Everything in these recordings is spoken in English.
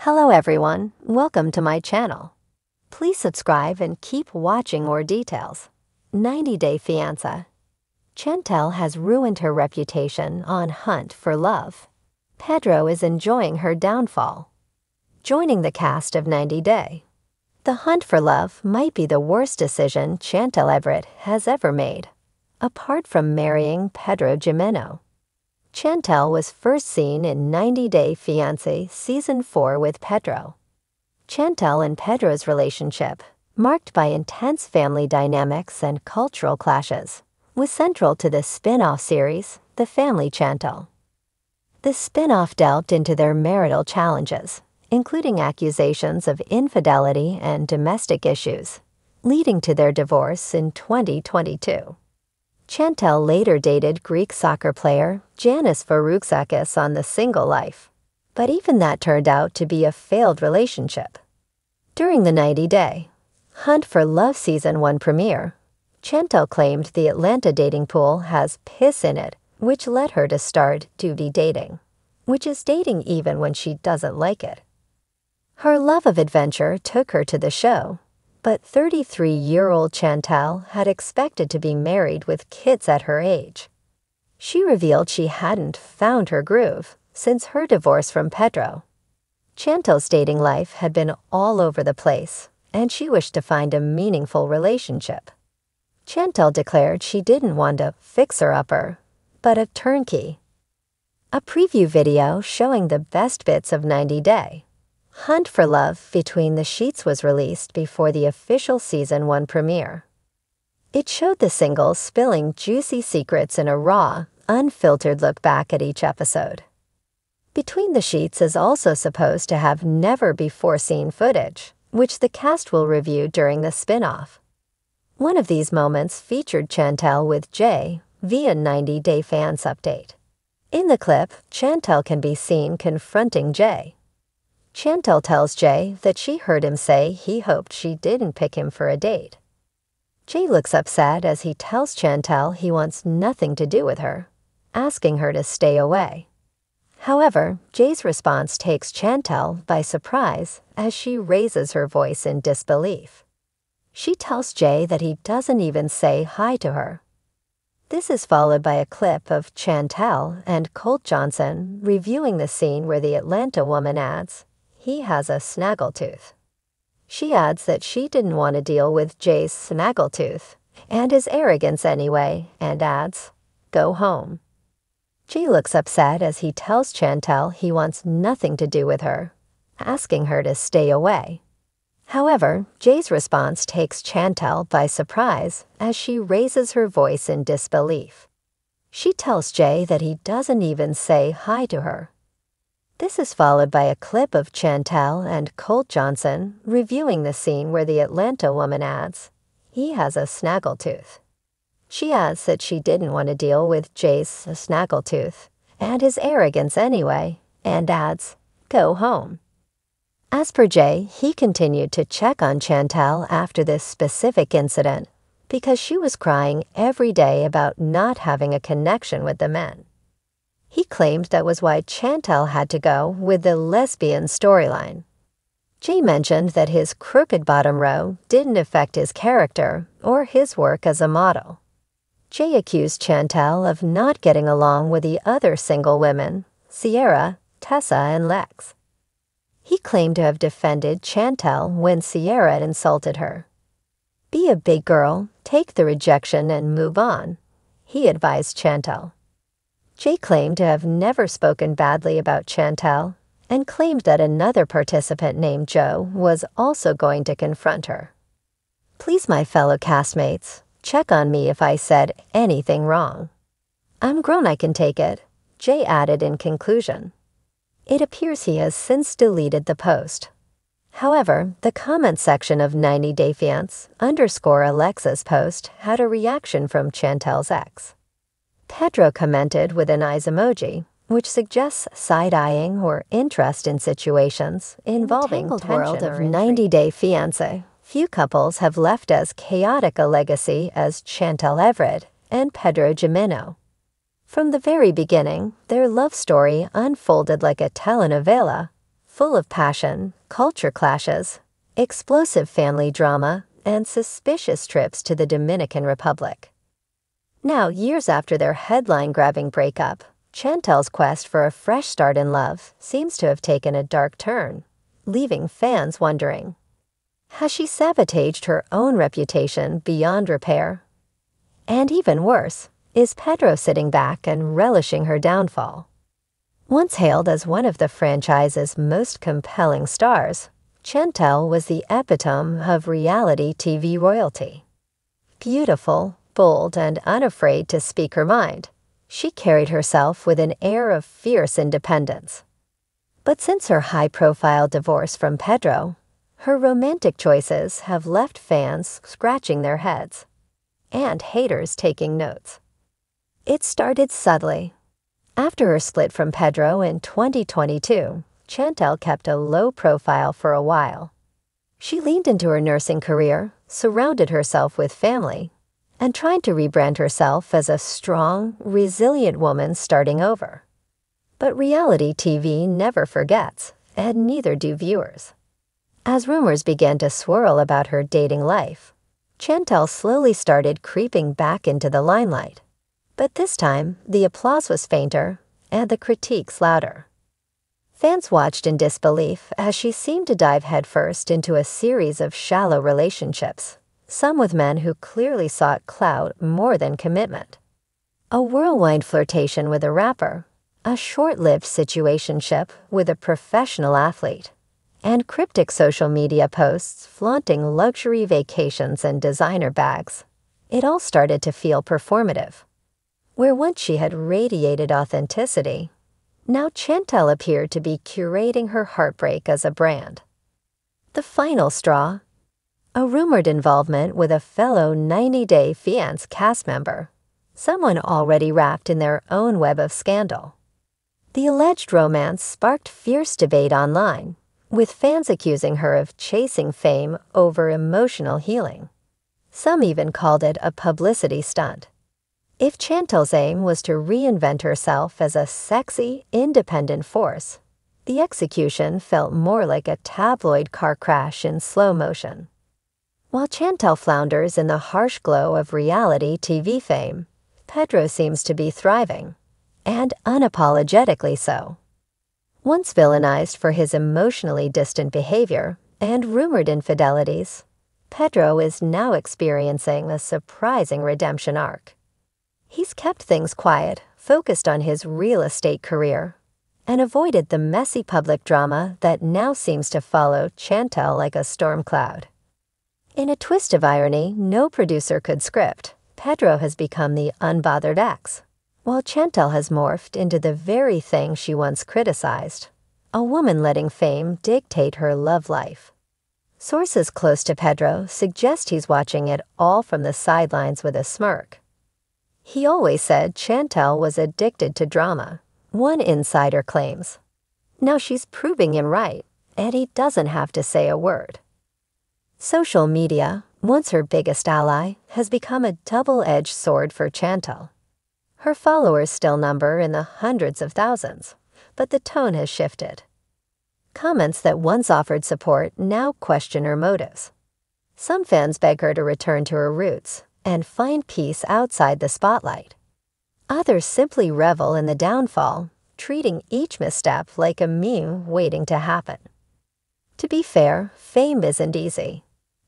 Hello everyone, welcome to my channel. Please subscribe and keep watching more details. 90-Day Fiancé. Chantel has ruined her reputation on Hunt for Love. Pedro is enjoying her downfall. Joining the cast of 90 Day. The Hunt for Love might be the worst decision Chantel Everett has ever made, apart from marrying Pedro Jimeno. Chantel was first seen in 90 Day Fiancé Season 4 with Pedro. Chantel and Pedro's relationship, marked by intense family dynamics and cultural clashes, was central to the spin-off series, The Family Chantel. The spin-off delved into their marital challenges, including accusations of infidelity and domestic issues, leading to their divorce in 2022. Chantel later dated Greek soccer player Giannis Varoufakis on The Single Life, but even that turned out to be a failed relationship. During the 90 Day Hunt for Love Season 1 premiere, Chantel claimed the Atlanta dating pool has piss in it, which led her to start duty dating, which is dating even when she doesn't like it. Her love of adventure took her to the show, but 33-year-old Chantel had expected to be married with kids at her age. She revealed she hadn't found her groove since her divorce from Pedro. Chantel's dating life had been all over the place, and she wished to find a meaningful relationship. Chantel declared she didn't want a fixer-upper, but a turnkey. A preview video showing the best bits of 90 Day Hunt for Love Between the Sheets was released before the official Season 1 premiere. It showed the singles spilling juicy secrets in a raw, unfiltered look back at each episode. Between the Sheets is also supposed to have never-before-seen footage, which the cast will review during the spin-off. One of these moments featured Chantel with Jay via 90 Day Fans Update. In the clip, Chantel can be seen confronting Jay. Chantel tells Jay that she heard him say he hoped she didn't pick him for a date. Jay looks upset as he tells Chantel he wants nothing to do with her, asking her to stay away. However, Jay's response takes Chantel by surprise as she raises her voice in disbelief. She tells Jay that he doesn't even say hi to her. This is followed by a clip of Chantel and Colt Johnson reviewing the scene where the Atlanta woman adds, "He has a snaggletooth." She adds that she didn't want to deal with Jay's snaggletooth and his arrogance anyway, and adds, "Go home." Jay looks upset as he tells Chantel he wants nothing to do with her, asking her to stay away. However, Jay's response takes Chantel by surprise as she raises her voice in disbelief. She tells Jay that he doesn't even say hi to her. This is followed by a clip of Chantel and Colt Johnson reviewing the scene where the Atlanta woman adds, "He has a snaggletooth." She adds that she didn't want to deal with Jay's snaggletooth and his arrogance anyway, and adds, "Go home." As per Jay, he continued to check on Chantel after this specific incident because she was crying every day about not having a connection with the men. He claimed that was why Chantel had to go with the lesbian storyline. Jay mentioned that his crooked bottom row didn't affect his character or his work as a model. Jay accused Chantel of not getting along with the other single women, Sierra, Tessa, and Lex. He claimed to have defended Chantel when Sierra insulted her. "Be a big girl, take the rejection and move on," he advised Chantel. Jay claimed to have never spoken badly about Chantel and claimed that another participant named Joe was also going to confront her. "Please, my fellow castmates, check on me if I said anything wrong. I'm grown, I can take it," Jay added in conclusion. It appears he has since deleted the post. However, the comment section of 90 Day Fiancé _Alexa's post had a reaction from Chantel's ex. Pedro commented with an eyes emoji, which suggests side-eyeing or interest in situations involving the world of 90 Day Fiancé. Few couples have left as chaotic a legacy as Chantel Everett and Pedro Jimeno. From the very beginning, their love story unfolded like a telenovela, full of passion, culture clashes, explosive family drama, and suspicious trips to the Dominican Republic. Now, years after their headline-grabbing breakup, Chantel's quest for a fresh start in love seems to have taken a dark turn, leaving fans wondering, has she sabotaged her own reputation beyond repair? And even worse, is Pedro sitting back and relishing her downfall? Once hailed as one of the franchise's most compelling stars, Chantel was the epitome of reality TV royalty. Beautiful, bold, and unafraid to speak her mind, she carried herself with an air of fierce independence. But since her high-profile divorce from Pedro, her romantic choices have left fans scratching their heads and haters taking notes. It started subtly. After her split from Pedro in 2022, Chantel kept a low profile for a while. She leaned into her nursing career, surrounded herself with family, and tried to rebrand herself as a strong, resilient woman starting over. But reality TV never forgets, and neither do viewers. As rumors began to swirl about her dating life, Chantel slowly started creeping back into the limelight. But this time, the applause was fainter and the critiques louder. Fans watched in disbelief as she seemed to dive headfirst into a series of shallow relationships, some with men who clearly sought clout more than commitment. A whirlwind flirtation with a rapper, a short-lived situationship with a professional athlete, and cryptic social media posts flaunting luxury vacations and designer bags. It all started to feel performative. Where once she had radiated authenticity, now Chantel appeared to be curating her heartbreak as a brand. The final straw, a rumored involvement with a fellow 90-Day Fiancé cast member, someone already wrapped in their own web of scandal. The alleged romance sparked fierce debate online, with fans accusing her of chasing fame over emotional healing. Some even called it a publicity stunt. If Chantel's aim was to reinvent herself as a sexy, independent force, the execution felt more like a tabloid car crash in slow motion. While Chantel flounders in the harsh glow of reality TV fame, Pedro seems to be thriving, and unapologetically so. Once villainized for his emotionally distant behavior and rumored infidelities, Pedro is now experiencing a surprising redemption arc. He's kept things quiet, focused on his real estate career, and avoided the messy public drama that now seems to follow Chantel like a storm cloud. In a twist of irony no producer could script, Pedro has become the unbothered ex, while Chantel has morphed into the very thing she once criticized, a woman letting fame dictate her love life. Sources close to Pedro suggest he's watching it all from the sidelines with a smirk. He always said Chantel was addicted to drama, one insider claims. Now she's proving him right, and he doesn't have to say a word. Social media, once her biggest ally, has become a double-edged sword for Chantel. Her followers still number in the hundreds of thousands, but the tone has shifted. Comments that once offered support now question her motives. Some fans beg her to return to her roots and find peace outside the spotlight. Others simply revel in the downfall, treating each misstep like a meme waiting to happen. To be fair, fame isn't easy.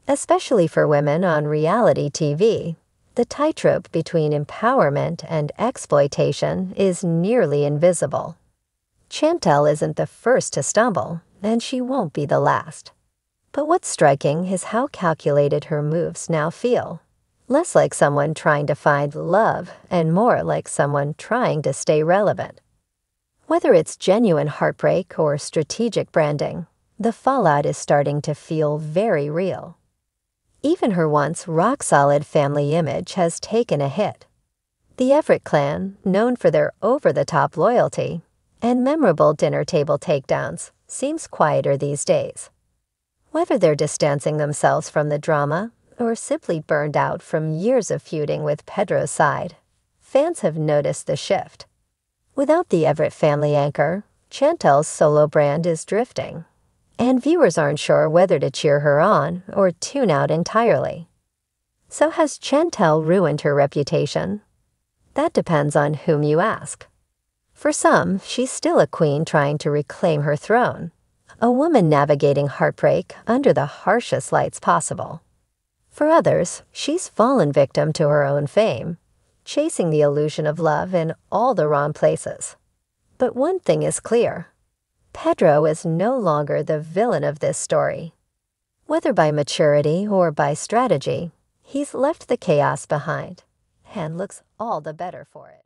Especially for women on reality TV, the tightrope between empowerment and exploitation is nearly invisible. Chantel isn't the first to stumble, and she won't be the last. But what's striking is how calculated her moves now feel. Less like someone trying to find love and more like someone trying to stay relevant. Whether it's genuine heartbreak or strategic branding, the fallout is starting to feel very real. Even her once rock-solid family image has taken a hit. The Everett clan, known for their over-the-top loyalty and memorable dinner table takedowns, seems quieter these days. Whether they're distancing themselves from the drama or simply burned out from years of feuding with Pedro's side, fans have noticed the shift. Without the Everett family anchor, Chantel's solo brand is drifting, and viewers aren't sure whether to cheer her on or tune out entirely. So has Chantel ruined her reputation? That depends on whom you ask. For some, she's still a queen trying to reclaim her throne, a woman navigating heartbreak under the harshest lights possible. For others, she's fallen victim to her own fame, chasing the illusion of love in all the wrong places. But one thing is clear: Pedro is no longer the villain of this story. Whether by maturity or by strategy, he's left the chaos behind and looks all the better for it.